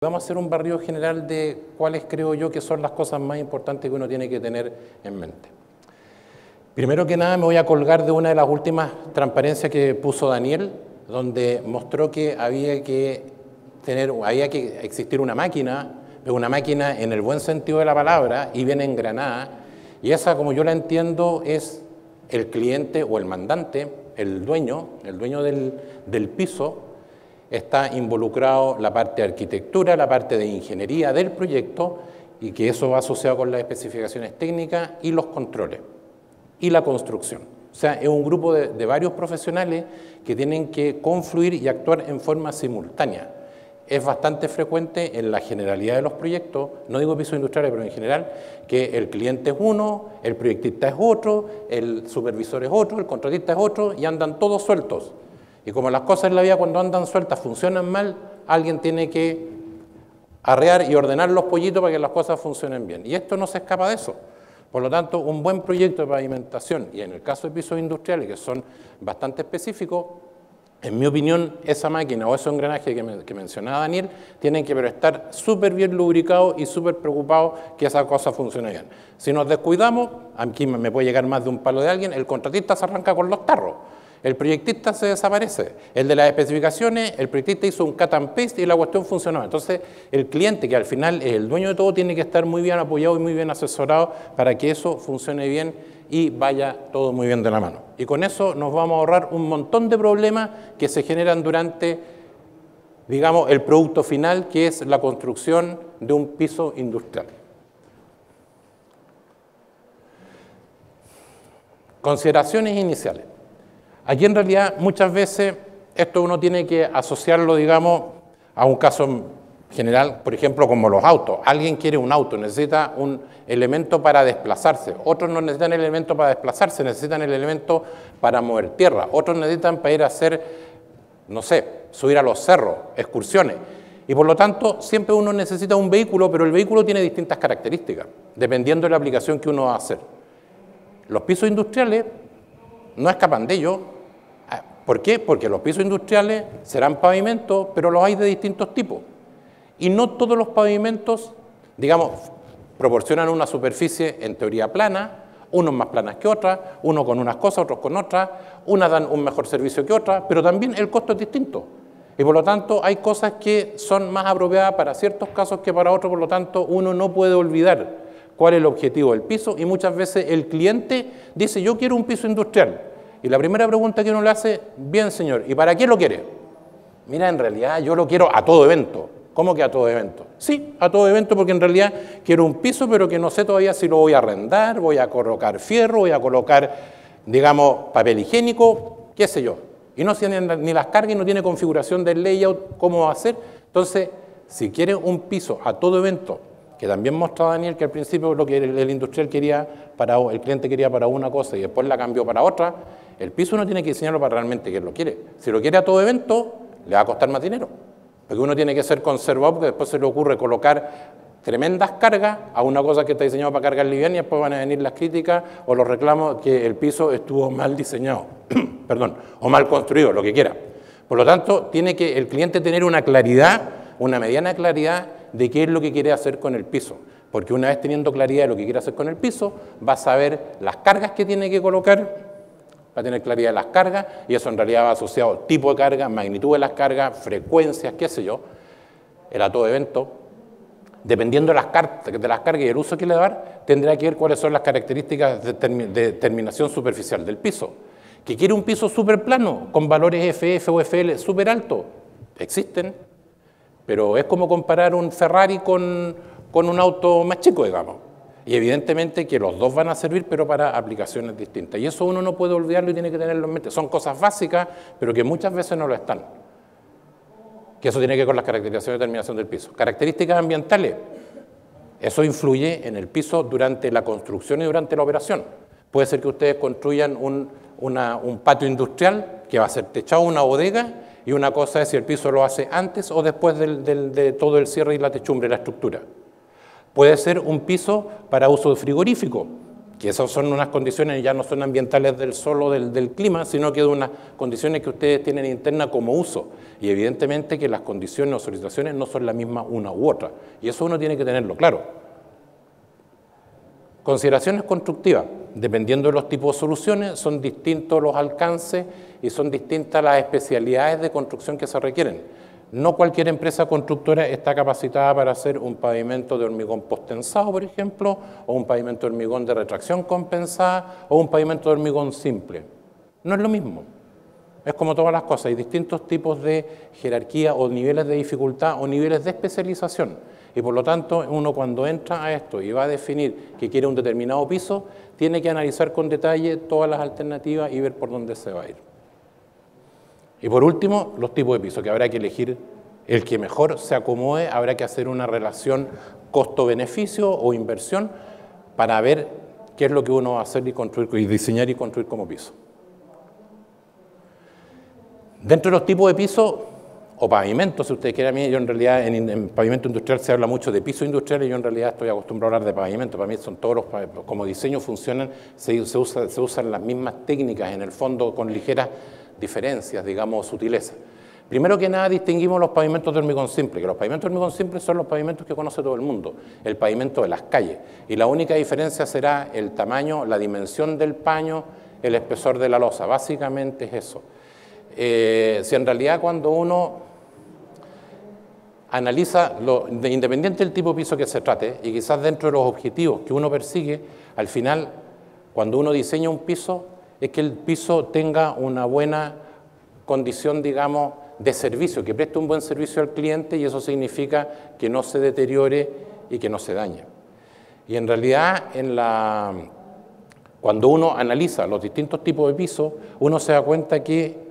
Vamos a hacer un barrido general de cuáles creo yo que son las cosas más importantes que uno tiene que tener en mente. Primero que nada me voy a colgar de una de las últimas transparencias que puso Daniel, donde mostró que había que existir una máquina, pero una máquina en el buen sentido de la palabra y bien engranada, y esa, como yo la entiendo, es el cliente o el mandante, el dueño del piso. Está involucrado la parte de arquitectura, la parte de ingeniería del proyecto, y que eso va asociado con las especificaciones técnicas y los controles, y la construcción. O sea, es un grupo de varios profesionales que tienen que confluir y actuar en forma simultánea. Es bastante frecuente en la generalidad de los proyectos, no digo pisos industriales, pero en general, que el cliente es uno, el proyectista es otro, el supervisor es otro, el contratista es otro, y andan todos sueltos. Y como las cosas en la vida cuando andan sueltas funcionan mal, alguien tiene que arrear y ordenar los pollitos para que las cosas funcionen bien. Y esto no se escapa de eso. Por lo tanto, un buen proyecto de pavimentación, y en el caso de pisos industriales, que son bastante específicos, en mi opinión, esa máquina o esos engranajes que mencionaba Daniel, tienen que estar súper bien lubricados y súper preocupados que esa cosa funcione bien. Si nos descuidamos, aquí me puede llegar más de un palo de alguien, el contratista se arranca con los tarros. El proyectista se desaparece. El de las especificaciones, el proyectista hizo un cut and paste y la cuestión funcionó. Entonces, el cliente, que al final es el dueño de todo, tiene que estar muy bien apoyado y muy bien asesorado para que eso funcione bien y vaya todo muy bien de la mano. Y con eso nos vamos a ahorrar un montón de problemas que se generan durante, digamos, el producto final, que es la construcción de un piso industrial. Consideraciones iniciales. Aquí en realidad muchas veces esto uno tiene que asociarlo, digamos, a un caso general, por ejemplo, como los autos. Alguien quiere un auto, necesita un elemento para desplazarse. Otros no necesitan el elemento para desplazarse, necesitan el elemento para mover tierra. Otros necesitan para ir a hacer, no sé, subir a los cerros, excursiones. Y por lo tanto, siempre uno necesita un vehículo, pero el vehículo tiene distintas características, dependiendo de la aplicación que uno va a hacer. Los pisos industriales no escapan de ello. ¿Por qué? Porque los pisos industriales serán pavimentos, pero los hay de distintos tipos. Y no todos los pavimentos, digamos, proporcionan una superficie en teoría plana, unos más planas que otras, unos con unas cosas, otros con otras, unas dan un mejor servicio que otras, pero también el costo es distinto. Y por lo tanto hay cosas que son más apropiadas para ciertos casos que para otros, por lo tanto uno no puede olvidar cuál es el objetivo del piso, y muchas veces el cliente dice, yo quiero un piso industrial. Y la primera pregunta que uno le hace, bien señor, ¿y para qué lo quiere? Mira, en realidad yo lo quiero a todo evento. ¿Cómo que a todo evento? Sí, a todo evento, porque en realidad quiero un piso, pero que no sé todavía si lo voy a arrendar, voy a colocar fierro, voy a colocar, digamos, papel higiénico, qué sé yo. Y no tiene ni las cargas y no tiene configuración del layout, cómo va a ser. Entonces, si quiere un piso a todo evento, que también mostraba Daniel que al principio lo que el industrial quería el cliente quería para una cosa y después la cambió para otra, el piso uno tiene que diseñarlo para realmente que lo quiere. Si lo quiere a todo evento, le va a costar más dinero, porque uno tiene que ser conservador, porque después se le ocurre colocar tremendas cargas a una cosa que está diseñada para cargar liviana y después van a venir las críticas o los reclamos que el piso estuvo mal diseñado, perdón, o mal construido, lo que quiera. Por lo tanto, tiene que el cliente tener una claridad, una mediana claridad de qué es lo que quiere hacer con el piso, porque una vez teniendo claridad de lo que quiere hacer con el piso, va a saber las cargas que tiene que colocar, va a tener claridad de las cargas, y eso en realidad va asociado a tipo de carga, magnitud de las cargas, frecuencias, qué sé yo, el a todo evento. Dependiendo de las cargas y el uso que le va a dar, tendrá que ver cuáles son las características de terminación superficial del piso. ¿Que quiere un piso súper plano, con valores FF o FL súper altos? Existen, pero es como comparar un Ferrari con un auto más chico, digamos. Y evidentemente que los dos van a servir, pero para aplicaciones distintas. Y eso uno no puede olvidarlo y tiene que tenerlo en mente. Son cosas básicas, pero que muchas veces no lo están. Que eso tiene que ver con las caracterizaciones de terminación del piso. Características ambientales. Eso influye en el piso durante la construcción y durante la operación. Puede ser que ustedes construyan un patio industrial que va a ser techado, una bodega, y una cosa es si el piso lo hace antes o después de todo el cierre y la techumbre, la estructura. Puede ser un piso para uso frigorífico, que esas son unas condiciones, ya no son ambientales del solo del clima, sino que de unas condiciones que ustedes tienen internas como uso. Y evidentemente que las condiciones o solicitaciones no son la misma una u otra. Y eso uno tiene que tenerlo claro. Consideraciones constructivas. Dependiendo de los tipos de soluciones, son distintos los alcances y son distintas las especialidades de construcción que se requieren. No cualquier empresa constructora está capacitada para hacer un pavimento de hormigón posttensado, por ejemplo, o un pavimento de hormigón de retracción compensada, o un pavimento de hormigón simple. No es lo mismo. Es como todas las cosas, hay distintos tipos de jerarquía o niveles de dificultad o niveles de especialización. Y por lo tanto, uno cuando entra a esto y va a definir que quiere un determinado piso, tiene que analizar con detalle todas las alternativas y ver por dónde se va a ir. Y por último, los tipos de piso, que habrá que elegir el que mejor se acomode, habrá que hacer una relación costo-beneficio o inversión para ver qué es lo que uno va a hacer y construir, y diseñar y construir como piso. Dentro de los tipos de piso o pavimentos, si ustedes quieren, yo en realidad en pavimento industrial se habla mucho de piso industrial y yo en realidad estoy acostumbrado a hablar de pavimento. Para mí son todos los, como diseño funcionan, se usan las mismas técnicas, en el fondo con ligeras diferencias, digamos, sutilezas. Primero que nada distinguimos los pavimentos de hormigón simple, que los pavimentos de hormigón simple son los pavimentos que conoce todo el mundo, el pavimento de las calles. Y la única diferencia será el tamaño, la dimensión del paño, el espesor de la losa. Básicamente es eso. Si en realidad cuando uno analiza, independiente del tipo de piso que se trate, y quizás dentro de los objetivos que uno persigue, al final, cuando uno diseña un piso, es que el piso tenga una buena condición, digamos, de servicio, que preste un buen servicio al cliente y eso significa que no se deteriore y que no se dañe. Y en realidad, cuando uno analiza los distintos tipos de pisos, uno se da cuenta que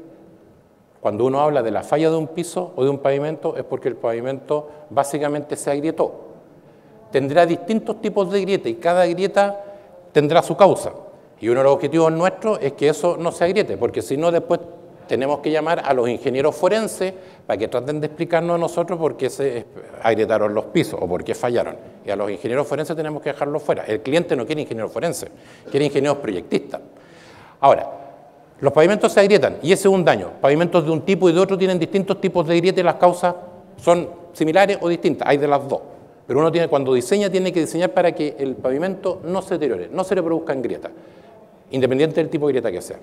cuando uno habla de la falla de un piso o de un pavimento es porque el pavimento básicamente se agrietó. Tendrá distintos tipos de grieta y cada grieta tendrá su causa. Y uno de los objetivos nuestros es que eso no se agriete, porque si no después tenemos que llamar a los ingenieros forenses para que traten de explicarnos a nosotros por qué se agrietaron los pisos o por qué fallaron. Y a los ingenieros forenses tenemos que dejarlos fuera. El cliente no quiere ingenieros forenses, quiere ingenieros proyectistas. Ahora, los pavimentos se agrietan y ese es un daño. Pavimentos de un tipo y de otro tienen distintos tipos de grieta y las causas son similares o distintas, hay de las dos. Pero uno cuando diseña tiene que diseñar para que el pavimento no se deteriore, no se le produzcan grietas, independiente del tipo de grieta que sea.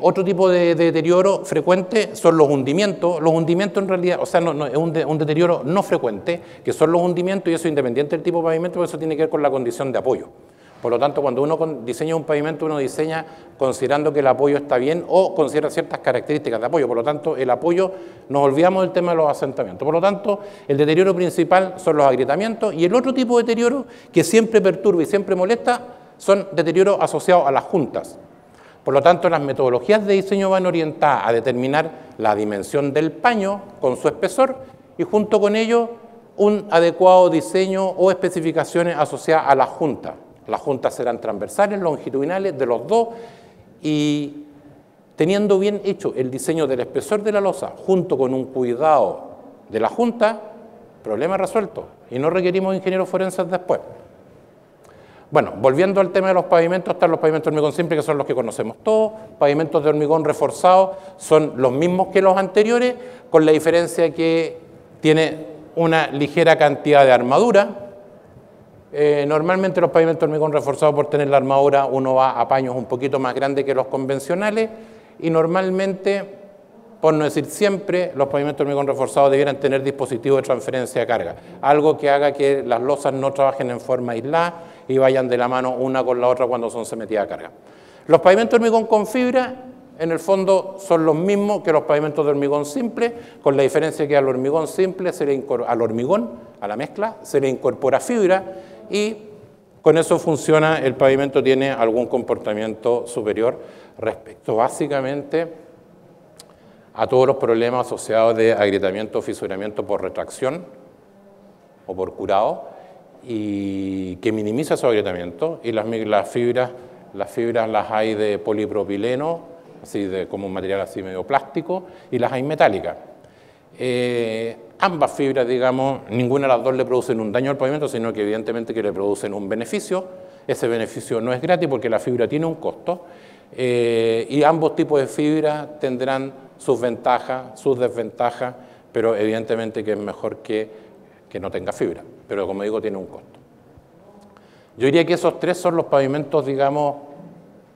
Otro tipo de deterioro frecuente son los hundimientos. Los hundimientos en realidad, o sea, no es un deterioro no frecuente, que son los hundimientos y eso independiente del tipo de pavimento, porque eso tiene que ver con la condición de apoyo. Por lo tanto, cuando uno diseña un pavimento, uno diseña considerando que el apoyo está bien o considera ciertas características de apoyo. Por lo tanto, el apoyo, nos olvidamos del tema de los asentamientos. Por lo tanto, el deterioro principal son los agrietamientos y el otro tipo de deterioro que siempre perturba y siempre molesta son deterioros asociados a las juntas. Por lo tanto, las metodologías de diseño van orientadas a determinar la dimensión del paño con su espesor y junto con ello un adecuado diseño o especificaciones asociadas a las juntas. Las juntas serán transversales, longitudinales, de los dos, y teniendo bien hecho el diseño del espesor de la losa junto con un cuidado de la junta, problema resuelto, y no requerimos ingenieros forenses después. Bueno, volviendo al tema de los pavimentos, están los pavimentos de hormigón simple, que son los que conocemos todos. Pavimentos de hormigón reforzado son los mismos que los anteriores, con la diferencia que tiene una ligera cantidad de armadura. Normalmente los pavimentos de hormigón reforzado, por tener la armadura, uno va a paños un poquito más grandes que los convencionales y normalmente, por no decir siempre, los pavimentos de hormigón reforzado debieran tener dispositivos de transferencia de carga, algo que haga que las losas no trabajen en forma aislada y vayan de la mano una con la otra cuando son sometidas a carga. Los pavimentos de hormigón con fibra, en el fondo, son los mismos que los pavimentos de hormigón simple, con la diferencia que al hormigón simple, a la mezcla, se le incorpora fibra y con eso funciona, el pavimento tiene algún comportamiento superior respecto básicamente a todos los problemas asociados de agrietamiento o fisuramiento por retracción o por curado, y que minimiza esos agrietamientos, y las fibras las hay de polipropileno, así como un material así medio plástico, y las hay metálicas. Ambas fibras, digamos, ninguna de las dos le producen un daño al pavimento, sino que evidentemente que le producen un beneficio. Ese beneficio no es gratis porque la fibra tiene un costo, y ambos tipos de fibra tendrán sus ventajas, sus desventajas, pero evidentemente que es mejor que no tenga fibra, pero como digo, tiene un costo. Yo diría que esos tres son los pavimentos, digamos,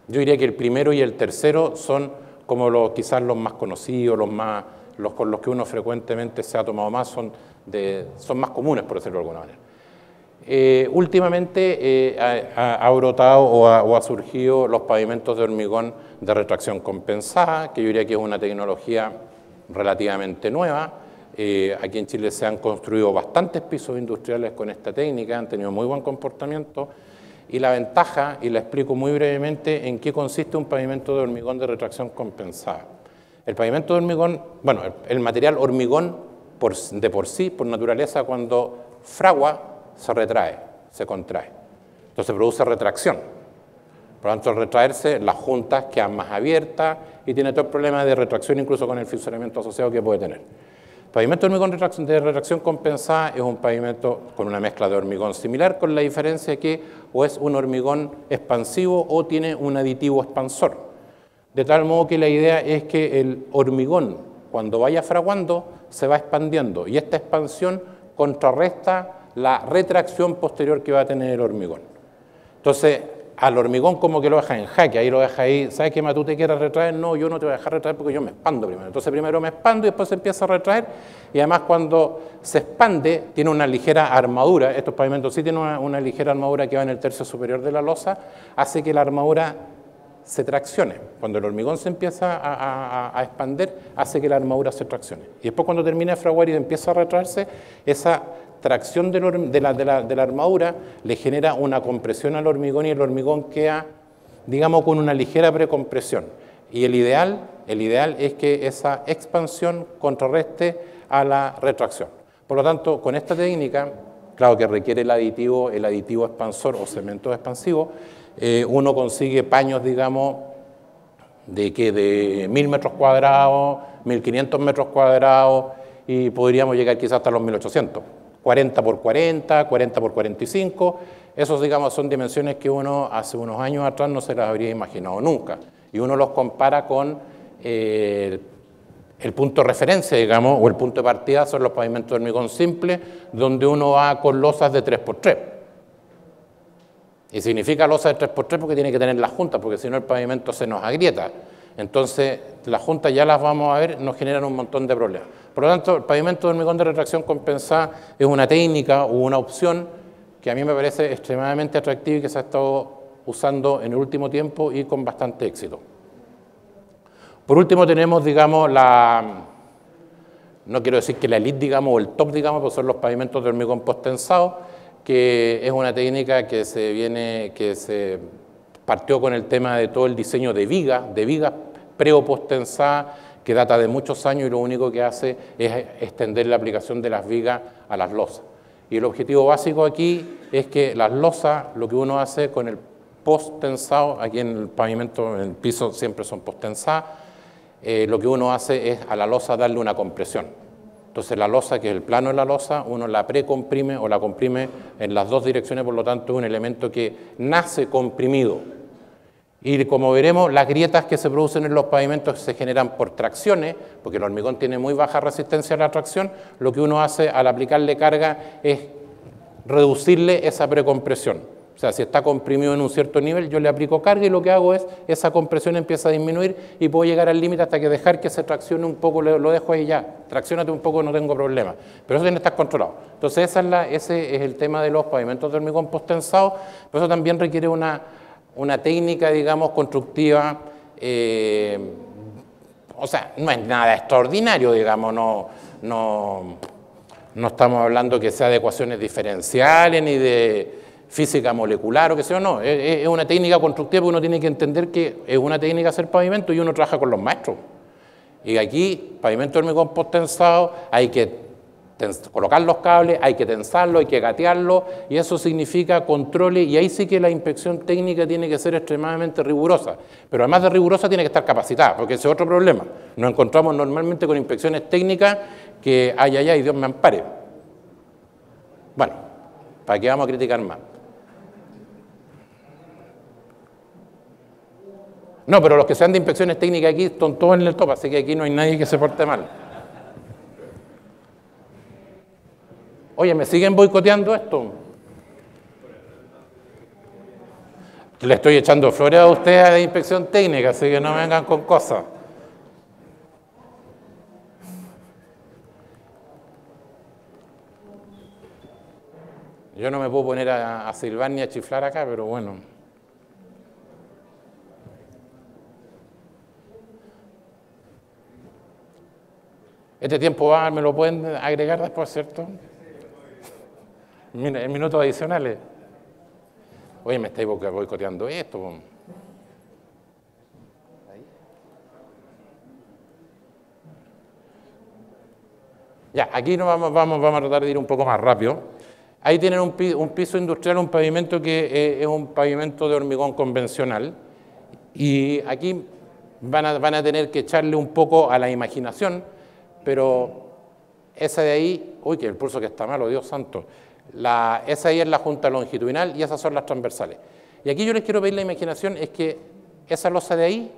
yo diría que el primero y el tercero son como quizás los más conocidos, los con los que uno frecuentemente se ha tomado más, son más comunes, por decirlo de alguna manera. Últimamente ha brotado o ha surgido los pavimentos de hormigón de retracción compensada, que yo diría que es una tecnología relativamente nueva. Aquí en Chile se han construido bastantes pisos industriales con esta técnica, han tenido muy buen comportamiento, y la ventaja, y la explico muy brevemente, en qué consiste un pavimento de hormigón de retracción compensada. El pavimento de hormigón, bueno, el material hormigón de por sí, por naturaleza, cuando fragua, se retrae, se contrae. Entonces produce retracción. Por lo tanto, al retraerse, las juntas quedan más abiertas y tiene todo el problema de retracción, incluso con el fisuramiento asociado que puede tener. El pavimento de hormigón de retracción compensada es un pavimento con una mezcla de hormigón similar, con la diferencia que o es un hormigón expansivo o tiene un aditivo expansor. De tal modo que la idea es que el hormigón, cuando vaya fraguando, se va expandiendo y esta expansión contrarresta la retracción posterior que va a tener el hormigón. Entonces, al hormigón como que lo deja en jaque, ahí lo deja ahí, ¿sabes qué, tú te quieres retraer? No, yo no te voy a dejar retraer porque yo me expando primero. Entonces primero me expando y después se empieza a retraer, y además cuando se expande tiene una ligera armadura, estos pavimentos sí tienen una ligera armadura que va en el tercio superior de la losa, hace que la armadura se traccione. Cuando el hormigón se empieza a expander, hace que la armadura se traccione. Y después cuando termina de fraguar y empieza a retraerse, esa tracción de la armadura le genera una compresión al hormigón y el hormigón queda, digamos, con una ligera precompresión. Y el ideal es que esa expansión contrarreste a la retracción. Por lo tanto, con esta técnica, claro que requiere el aditivo expansor o cemento expansivo, uno consigue paños, digamos, de 1000 metros cuadrados, 1500 metros cuadrados, y podríamos llegar quizás hasta los 1800. 40 por 40, 40 por 45, esos, digamos, son dimensiones que uno hace unos años atrás no se las habría imaginado nunca. Y uno los compara con el punto de referencia, digamos, o el punto de partida son los pavimentos de hormigón simple, donde uno va con losas de 3x3. Y significa losa de 3x3 porque tiene que tener las juntas, porque si no el pavimento se nos agrieta. Entonces, las juntas ya las vamos a ver, nos generan un montón de problemas. Por lo tanto, el pavimento de hormigón de retracción compensada es una técnica o una opción que a mí me parece extremadamente atractiva y que se ha estado usando en el último tiempo y con bastante éxito. Por último tenemos, digamos, no quiero decir que la elite, digamos, o el top, digamos, pues son los pavimentos de hormigón posttensado, que es una técnica que se partió con el tema de todo el diseño de vigas pre o posttensadas, que data de muchos años y lo único que hace es extender la aplicación de las vigas a las losas. Y el objetivo básico aquí es que las losas, lo que uno hace con el posttensado, aquí en el pavimento, en el piso siempre son posttensadas, lo que uno hace es a la losa darle una compresión. Entonces la losa, que es el plano de la losa, uno la precomprime o la comprime en las dos direcciones, por lo tanto es un elemento que nace comprimido. Y como veremos, las grietas que se producen en los pavimentos se generan por tracciones, porque el hormigón tiene muy baja resistencia a la tracción. Lo que uno hace al aplicarle carga es reducirle esa precompresión. O sea, si está comprimido en un cierto nivel, yo le aplico carga y lo que hago es, esa compresión empieza a disminuir y puedo llegar al límite hasta que dejar que se traccione un poco, lo dejo ahí ya, tracciónate un poco, no tengo problema. Pero eso tiene que estar controlado. Entonces ese es el tema de los pavimentos de hormigón posttensado, pero eso también requiere una técnica, digamos, constructiva, o sea, no es nada extraordinario, digamos, no estamos hablando que sea de ecuaciones diferenciales ni de física molecular o qué sé yo, no, es una técnica constructiva porque uno tiene que entender que es una técnica hacer pavimento y uno trabaja con los maestros. Y aquí, pavimento de hormigón posttensado, hay que colocar los cables, hay que tensarlo, hay que gatearlo, y eso significa controles, y ahí sí que la inspección técnica tiene que ser extremadamente rigurosa, pero además de rigurosa tiene que estar capacitada, porque ese es otro problema. Nos encontramos normalmente con inspecciones técnicas que, ay, Dios me ampare. Bueno, ¿para qué vamos a criticar más? No, pero los que sean de inspecciones técnicas aquí están todos en el top, así que aquí no hay nadie que se porte mal. Oye, ¿me siguen boicoteando esto? Le estoy echando flores a ustedes de inspección técnica, así que no vengan con cosas. Yo no me puedo poner a silbar ni a chiflar acá, pero bueno. Este tiempo va, me lo pueden agregar después, ¿cierto? Mira, en minutos adicionales. Oye, me estáis boicoteando esto. Ya, aquí nos vamos a tratar de ir un poco más rápido. Ahí tienen un piso industrial, un pavimento que es un pavimento de hormigón convencional. Y aquí van a tener que echarle un poco a la imaginación, pero esa de ahí, uy, que el pulso que está malo, Dios santo. Esa ahí es la junta longitudinal y esas son las transversales. Y aquí yo les quiero pedir la imaginación, es que esa losa de ahí,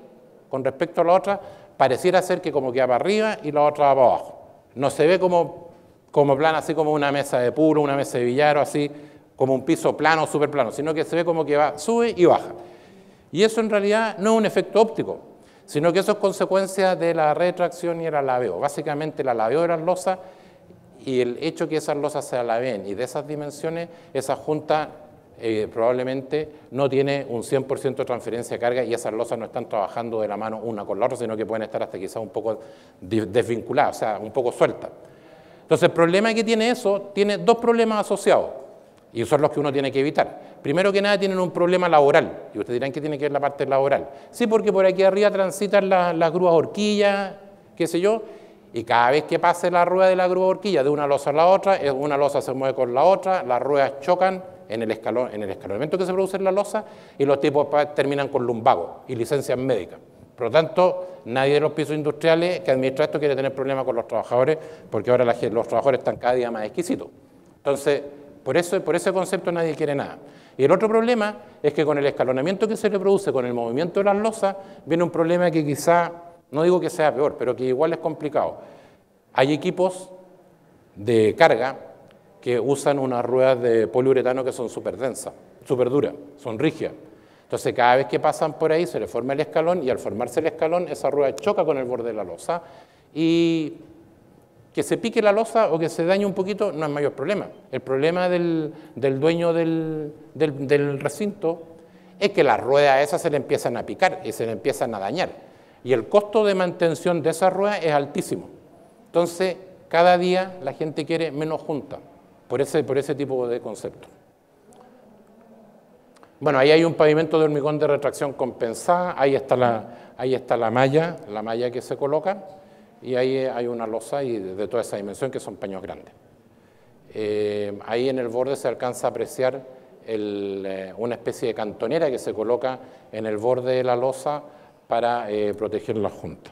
con respecto a la otra, pareciera ser que como queda para arriba y la otra va para abajo. No se ve como plana, así como una mesa de puro, una mesa de billar o así, como un piso plano, súper plano, sino que se ve como que sube y baja. Y eso en realidad no es un efecto óptico, sino que eso es consecuencia de la retracción y el alabeo. Básicamente el alabeo de las losas y el hecho que esas losas se alabeen y de esas dimensiones, esa junta probablemente no tiene un 100% de transferencia de carga y esas losas no están trabajando de la mano una con la otra, sino que pueden estar hasta quizás un poco desvinculadas, o sea, un poco sueltas. Entonces el problema que tiene eso, tiene dos problemas asociados, y son los que uno tiene que evitar. Primero que nada tienen un problema laboral, y ustedes dirán que tiene que ver la parte laboral. Sí, porque por aquí arriba transitan las grúas horquillas, qué sé yo, y cada vez que pase la rueda de la grúa horquilla de una losa a la otra, una losa se mueve con la otra, las ruedas chocan en el escalonamiento que se produce en la losa, y los tipos terminan con lumbago y licencias médicas. Por lo tanto, nadie de los pisos industriales que administra esto quiere tener problemas con los trabajadores, porque ahora los trabajadores están cada día más exquisitos. Entonces, por ese concepto nadie quiere nada. Y el otro problema es que con el escalonamiento que se le produce, con el movimiento de las losas, viene un problema que quizá, no digo que sea peor, pero que igual es complicado. Hay equipos de carga que usan unas ruedas de poliuretano que son súper densas, súper duras, son rígidas. Entonces, cada vez que pasan por ahí se le forma el escalón y al formarse el escalón, esa rueda choca con el borde de la losa y que se pique la losa o que se dañe un poquito no es mayor problema. El problema del dueño del recinto es que las ruedas esas se le empiezan a picar y se le empiezan a dañar. Y el costo de mantención de esas ruedas es altísimo. Entonces, cada día la gente quiere menos junta por ese tipo de concepto. Bueno, ahí hay un pavimento de hormigón de retracción compensada, ahí está la malla que se coloca, y ahí hay una losa y de toda esa dimensión que son paños grandes. Ahí en el borde se alcanza a apreciar una especie de cantonera que se coloca en el borde de la losa para proteger la junta.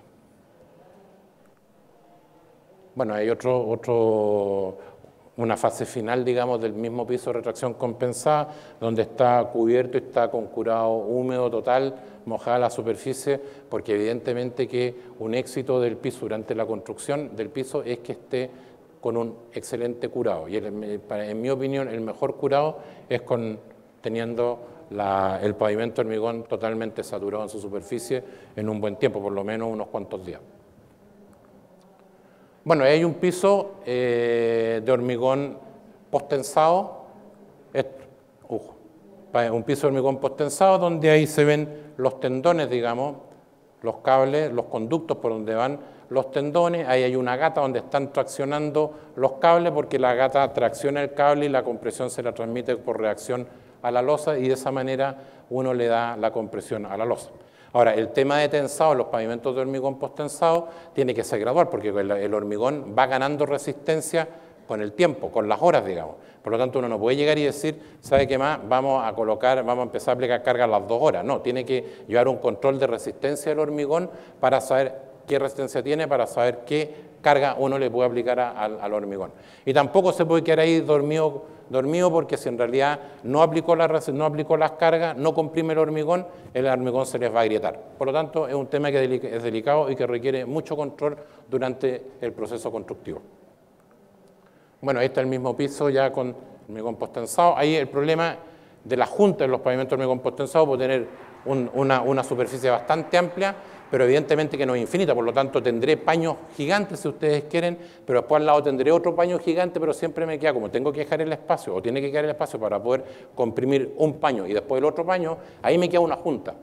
Bueno, hay una fase final, digamos, del mismo piso de retracción compensada, donde está cubierto y está con curado húmedo total, mojada la superficie, porque evidentemente que un éxito del piso durante la construcción del piso es que esté con un excelente curado. Y en mi opinión, el mejor curado es teniendo el pavimento hormigón totalmente saturado en su superficie en un buen tiempo, por lo menos unos cuantos días. Bueno, hay un piso de hormigón posttensado, un piso de hormigón posttensado donde ahí se ven los tendones, digamos, los cables, los conductos por donde van los tendones, ahí hay una gata donde están traccionando los cables porque la gata tracciona el cable y la compresión se la transmite por reacción a la losa y de esa manera uno le da la compresión a la losa. Ahora, el tema de tensado en los pavimentos de hormigón posttensado tiene que ser gradual porque el hormigón va ganando resistencia con el tiempo, con las horas, digamos. Por lo tanto, uno no puede llegar y decir, ¿sabe qué más? Vamos a empezar a aplicar carga a las 2 horas. No, tiene que llevar un control de resistencia del hormigón para saber qué resistencia tiene, para saber qué carga uno le puede aplicar al hormigón. Y tampoco se puede quedar ahí dormido porque si en realidad no aplicó las cargas, no comprime el hormigón se les va a agrietar. Por lo tanto, es un tema que es delicado y que requiere mucho control durante el proceso constructivo. Bueno, ahí está el mismo piso ya con hormigón post-tensado. Ahí el problema de la junta en los pavimentos de hormigón post-tensado puede tener una superficie bastante amplia, pero evidentemente que no es infinita, por lo tanto tendré paños gigantes si ustedes quieren, pero después al lado tendré otro paño gigante, pero siempre me queda, como tengo que dejar el espacio, o tiene que quedar el espacio para poder comprimir un paño y después el otro paño, ahí me queda una junta.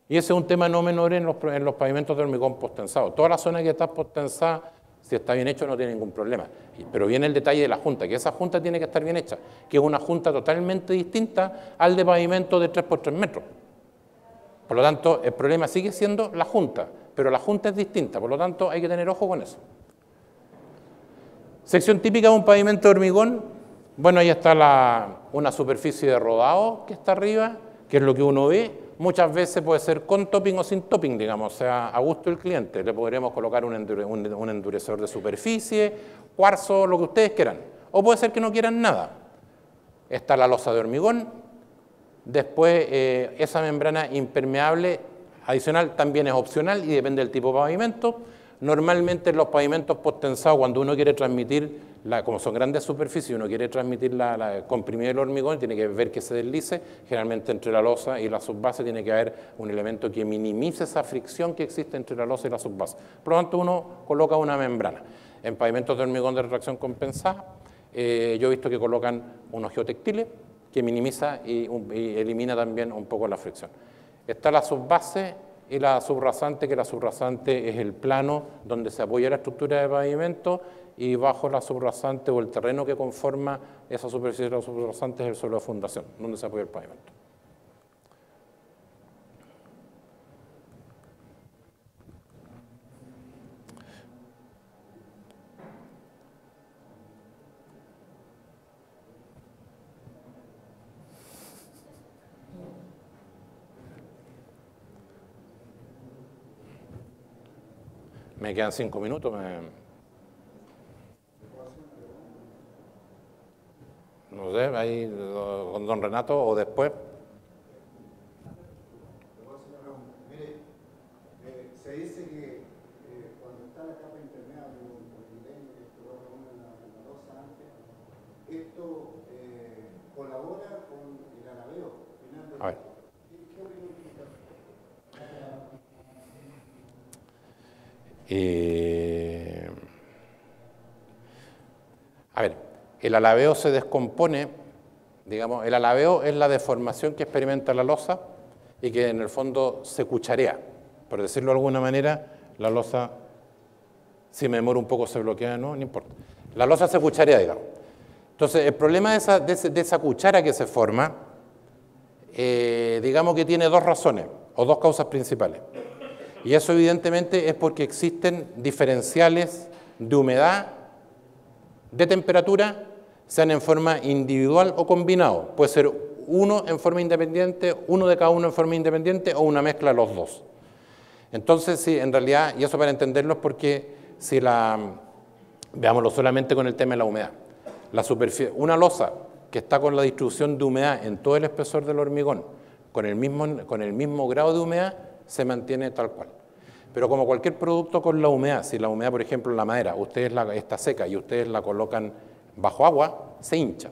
Y ese es un tema no menor en los pavimentos de hormigón post-tensado. Toda la zona que está post-tensada, si está bien hecho no tiene ningún problema. Pero viene el detalle de la junta, que esa junta tiene que estar bien hecha, que es una junta totalmente distinta al de pavimento de 3 por 3 metros. Por lo tanto, el problema sigue siendo la junta, pero la junta es distinta, por lo tanto hay que tener ojo con eso. Sección típica de un pavimento de hormigón, bueno, ahí está una superficie de rodado que está arriba, que es lo que uno ve. Muchas veces puede ser con topping o sin topping, digamos, o sea, a gusto del cliente. Le podremos colocar un endurecedor de superficie, cuarzo, lo que ustedes quieran. O puede ser que no quieran nada. Está la losa de hormigón. Después, esa membrana impermeable adicional también es opcional y depende del tipo de pavimento. Normalmente en los pavimentos post-tensados, cuando uno quiere transmitir, como son grandes superficies, uno quiere transmitir comprimir el hormigón, tiene que ver que se deslice. Generalmente entre la losa y la subbase tiene que haber un elemento que minimice esa fricción que existe entre la losa y la subbase. Por lo tanto, uno coloca una membrana. En pavimentos de hormigón de retracción compensada, yo he visto que colocan unos geotextiles, que minimiza y elimina también un poco la fricción. Está la subbase y la subrasante, que la subrasante es el plano donde se apoya la estructura de pavimento y bajo la subrasante o el terreno que conforma esa superficie de la subrasante es el suelo de fundación, donde se apoya el pavimento. Me quedan 5 minutos. No sé, ahí con don Renato o después. Mire, se dice que cuando está la capa impermeable o el polietileno que coloca uno en la losa antes, esto colabora con el alabeo final del. A ver. ¿Qué opinión tiene? A ver, el alabeo se descompone, digamos, el alabeo es la deformación que experimenta la losa y que en el fondo se cucharea. Por decirlo de alguna manera, la losa, si me demoro un poco se bloquea, no importa. La losa se cucharea, digamos. Entonces, el problema de esa cuchara que se forma, digamos que tiene dos razones o dos causas principales. Y eso evidentemente es porque existen diferenciales de humedad, de temperatura, sean en forma individual o combinado. Puede ser uno en forma independiente, uno de cada uno en forma independiente o una mezcla de los dos. Entonces, sí, en realidad, y eso para entenderlo es porque veámoslo solamente con el tema de la humedad. Una losa que está con la distribución de humedad en todo el espesor del hormigón, con el mismo grado de humedad, se mantiene tal cual. Pero como cualquier producto con la humedad, si la humedad, por ejemplo, en la madera, está seca y ustedes la colocan bajo agua, se hincha.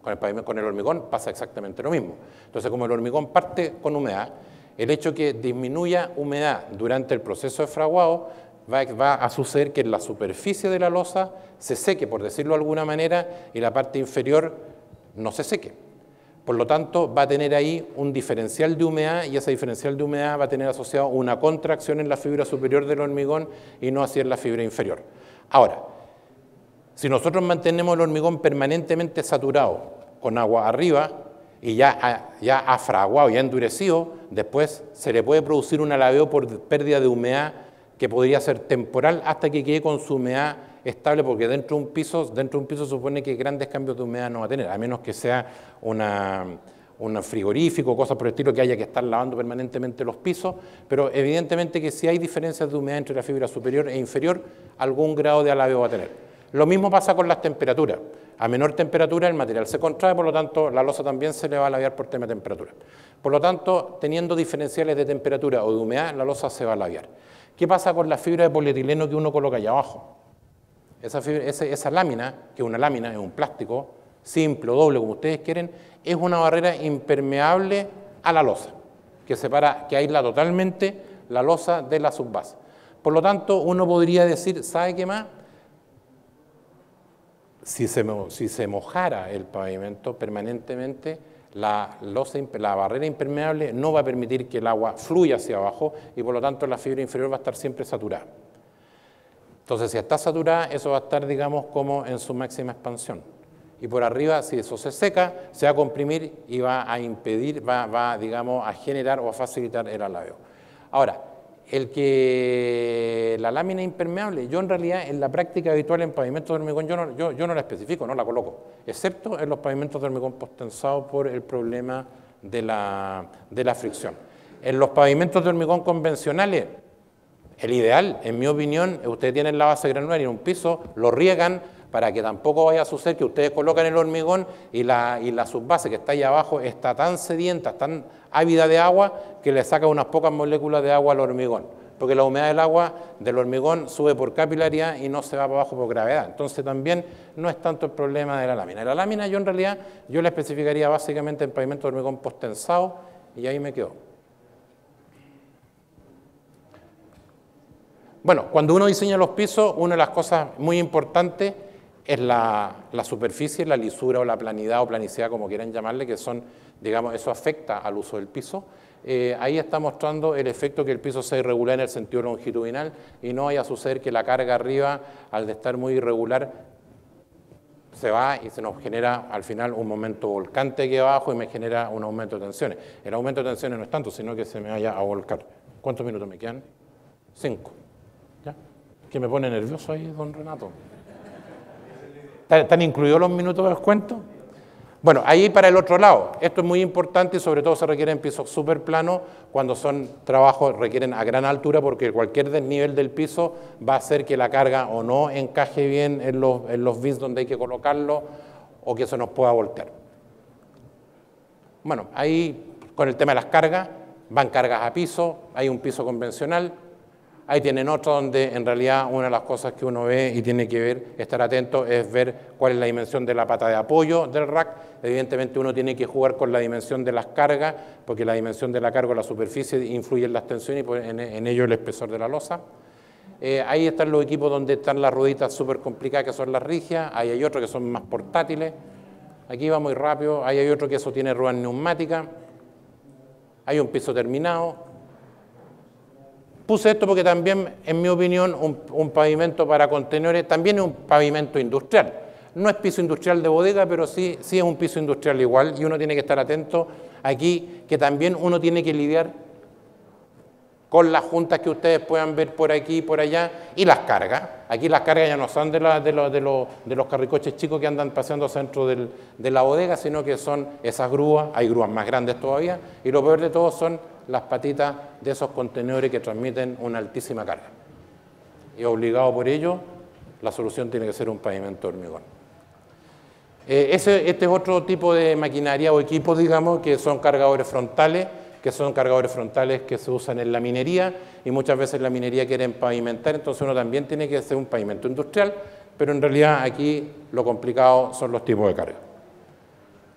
Con el hormigón pasa exactamente lo mismo. Entonces, como el hormigón parte con humedad, el hecho que disminuya humedad durante el proceso de fraguado va a suceder que la superficie de la losa se seque, por decirlo de alguna manera, y la parte inferior no se seque. Por lo tanto, va a tener ahí un diferencial de humedad y ese diferencial de humedad va a tener asociado una contracción en la fibra superior del hormigón y no así en la fibra inferior. Ahora, si nosotros mantenemos el hormigón permanentemente saturado con agua arriba y ya afraguado, ya endurecido, después se le puede producir un alabeo por pérdida de humedad que podría ser temporal hasta que quede con su humedad estable, porque dentro de un piso se supone que grandes cambios de humedad no va a tener, a menos que sea un frigorífico, cosas por el estilo, que haya que estar lavando permanentemente los pisos, pero evidentemente que si hay diferencias de humedad entre la fibra superior e inferior, algún grado de alaveo va a tener. Lo mismo pasa con las temperaturas. A menor temperatura el material se contrae, por lo tanto la losa también se le va a alaviar por tema de temperatura. Por lo tanto, teniendo diferenciales de temperatura o de humedad, la losa se va a alaviar. ¿Qué pasa con la fibra de polietileno que uno coloca allá abajo? Esa lámina, que es una lámina, es un plástico, simple o doble, como ustedes quieren, es una barrera impermeable a la losa, que aísla totalmente la losa de la subbase. Por lo tanto, uno podría decir, ¿sabe qué más? Si se mojara el pavimento permanentemente, la barrera impermeable no va a permitir que el agua fluya hacia abajo y por lo tanto la fibra inferior va a estar siempre saturada. Entonces, si está saturada, eso va a estar, digamos, como en su máxima expansión. Y por arriba, si eso se seca, se va a comprimir y va a impedir, digamos, a generar o a facilitar el alaveo. Ahora, la lámina impermeable, yo en realidad en la práctica habitual en pavimentos de hormigón, yo no la especifico, no la coloco, excepto en los pavimentos de hormigón postensado por el problema de la fricción. En los pavimentos de hormigón convencionales, el ideal, en mi opinión, ustedes tienen la base granular y en un piso lo riegan para que tampoco vaya a suceder que ustedes colocan el hormigón y la subbase que está ahí abajo está tan sedienta, tan ávida de agua, que le saca unas pocas moléculas de agua al hormigón, porque la humedad del agua del hormigón sube por capilaridad y no se va para abajo por gravedad. Entonces también no es tanto el problema de la lámina. La lámina yo en realidad, la especificaría básicamente en pavimento de hormigón posttensado y ahí me quedo. Bueno, cuando uno diseña los pisos, una de las cosas muy importantes es la superficie, la lisura o la planidad o planicidad, como quieran llamarle, que son, digamos, eso afecta al uso del piso. Ahí está mostrando el efecto que el piso sea irregular en el sentido longitudinal y no vaya a suceder que la carga arriba, al de estar muy irregular, se va y se nos genera al final un momento volcante aquí abajo y me genera un aumento de tensiones. El aumento de tensiones no es tanto, sino que se me vaya a volcar. ¿Cuántos minutos me quedan? 5. ¿Ya? ¿Que me pone nervioso ahí, don Renato? ¿Están incluidos los minutos de descuento? Bueno, ahí para el otro lado, esto es muy importante y sobre todo se requiere en pisos súper planos cuando son trabajos, requieren a gran altura porque cualquier desnivel del piso va a hacer que la carga o no encaje bien en los bits donde hay que colocarlo o que se nos pueda voltear. Bueno, ahí con el tema de las cargas, van cargas a piso, hay un piso convencional. Ahí tienen otro donde en realidad una de las cosas que uno ve y tiene que ver, estar atento, es ver cuál es la dimensión de la pata de apoyo del rack. Evidentemente uno tiene que jugar con la dimensión de las cargas, porque la dimensión de la carga o la superficie influye en las tensiones y en ello el espesor de la losa. Ahí están los equipos donde están las rueditas súper complicadas, que son las rígidas. Ahí hay otros que son más portátiles. Aquí va muy rápido. Ahí hay otro que eso tiene ruedas neumáticas. Hay un piso terminado. Puse esto porque también, en mi opinión, un pavimento para contenedores también es un pavimento industrial. No es piso industrial de bodega, pero sí es un piso industrial igual y uno tiene que estar atento aquí, que también uno tiene que lidiar con las juntas que ustedes puedan ver por aquí y por allá y las cargas. Aquí las cargas ya no son de los carricoches chicos que andan paseando dentro de la bodega, sino que son esas grúas, hay grúas más grandes todavía, y lo peor de todo son las patitas de esos contenedores que transmiten una altísima carga. Y obligado por ello, la solución tiene que ser un pavimento de hormigón. Este es otro tipo de maquinaria o equipo, digamos, que son cargadores frontales, que se usan en la minería y muchas veces la minería quiere pavimentar, entonces uno también tiene que hacer un pavimento industrial, pero en realidad aquí lo complicado son los tipos de carga.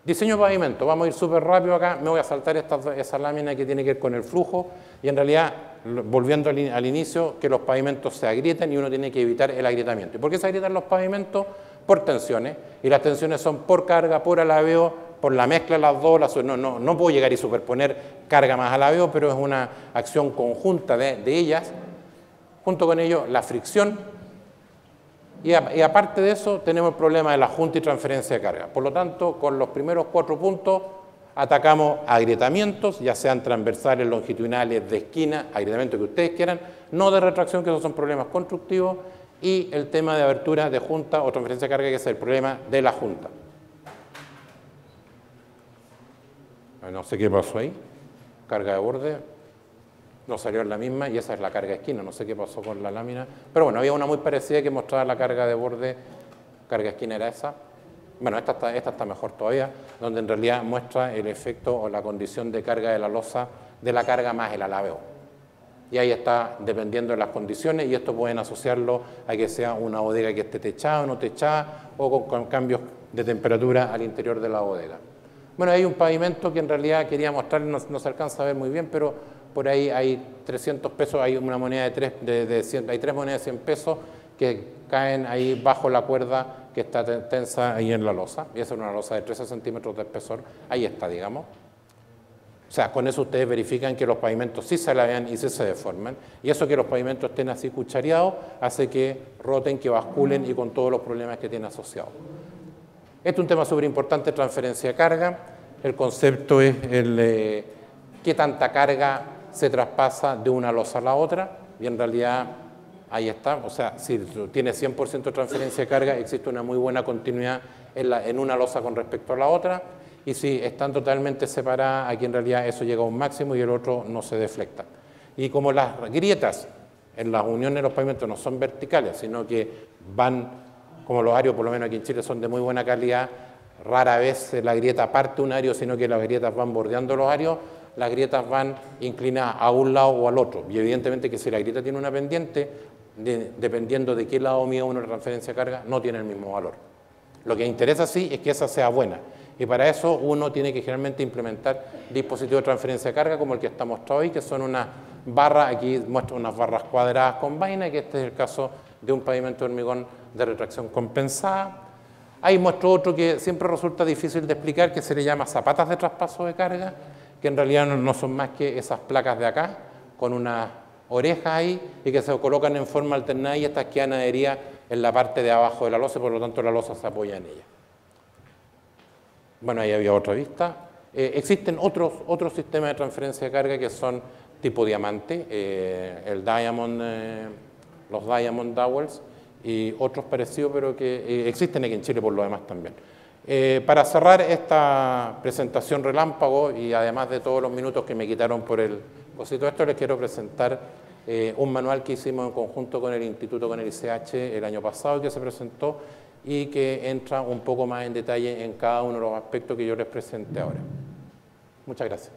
Diseño de pavimento, vamos a ir súper rápido acá, me voy a saltar esa lámina que tiene que ver con el flujo y en realidad, volviendo al inicio, que los pavimentos se agrietan y uno tiene que evitar el agrietamiento. ¿Y por qué se agrietan los pavimentos? Por tensiones, y las tensiones son por carga, por alaveo, por la mezcla de las dos. No puedo llegar y superponer carga más alaveo, pero es una acción conjunta de ellas. Junto con ello, la fricción. Y aparte de eso, tenemos el problema de la junta y transferencia de carga. Por lo tanto, con los primeros 4 puntos, atacamos agrietamientos, ya sean transversales, longitudinales, de esquina, agrietamientos que ustedes quieran, no de retracción, que esos son problemas constructivos, y el tema de abertura de junta o transferencia de carga, que es el problema de la junta. No sé qué pasó ahí, carga de borde, no salió en la misma y esa es la carga de esquina, no sé qué pasó con la lámina, pero bueno, había una muy parecida que mostraba la carga de borde, carga de esquina era esa. Bueno, esta está mejor todavía, donde en realidad muestra el efecto o la condición de carga de la losa de la carga más el alabeo. Y ahí está dependiendo de las condiciones, y esto pueden asociarlo a que sea una bodega que esté techada o no techada, o con cambios de temperatura al interior de la bodega. Bueno, hay un pavimento que en realidad quería mostrar, no se alcanza a ver muy bien, pero por ahí hay 300 pesos, hay una moneda de 100, hay 3 monedas de 100 pesos que caen ahí bajo la cuerda que está tensa ahí en la losa, y esa es una losa de 13 centímetros de espesor, ahí está, digamos. O sea, con eso ustedes verifican que los pavimentos sí se lavean y sí se deforman, y eso que los pavimentos estén así cuchareados hace que roten, que basculen y con todos los problemas que tiene asociados. Este es un tema súper importante, transferencia de carga. El concepto es qué tanta carga se traspasa de una losa a la otra, y en realidad ahí está. O sea, si tiene 100% de transferencia de carga, existe una muy buena continuidad en una losa con respecto a la otra, y si están totalmente separadas, aquí en realidad eso llega a un máximo y el otro no se deflecta. Y como las grietas en las uniones de los pavimentos no son verticales, sino que van, como los arios, por lo menos aquí en Chile, son de muy buena calidad, rara vez la grieta parte un ario, sino que las grietas van bordeando los arios, las grietas van inclinadas a un lado o al otro. Y evidentemente que si la grieta tiene una pendiente, dependiendo de qué lado mida uno la transferencia de carga, no tiene el mismo valor. Lo que interesa sí es que esa sea buena. Y para eso uno tiene que generalmente implementar dispositivos de transferencia de carga como el que está mostrado ahí, que son unas barras, aquí muestro unas barras cuadradas con vaina, que este es el caso de un pavimento de hormigón de retracción compensada. Ahí muestro otro que siempre resulta difícil de explicar, que se le llama zapatas de traspaso de carga, que en realidad no son más que esas placas de acá, con unas orejas ahí, y que se colocan en forma alternada, y estas quedan adheridas en la parte de abajo de la losa, por lo tanto la losa se apoya en ella. Bueno, ahí había otra vista. Existen otros sistemas de transferencia de carga que son tipo diamante, los Diamond Dowels y otros parecidos, pero que existen aquí en Chile por lo demás también. Para cerrar esta presentación relámpago, y además de todos los minutos que me quitaron por el cosito esto, les quiero presentar un manual que hicimos en conjunto con el Instituto, con el ICH, el año pasado, que se presentó y que entra un poco más en detalle en cada uno de los aspectos que yo les presenté ahora. Muchas gracias.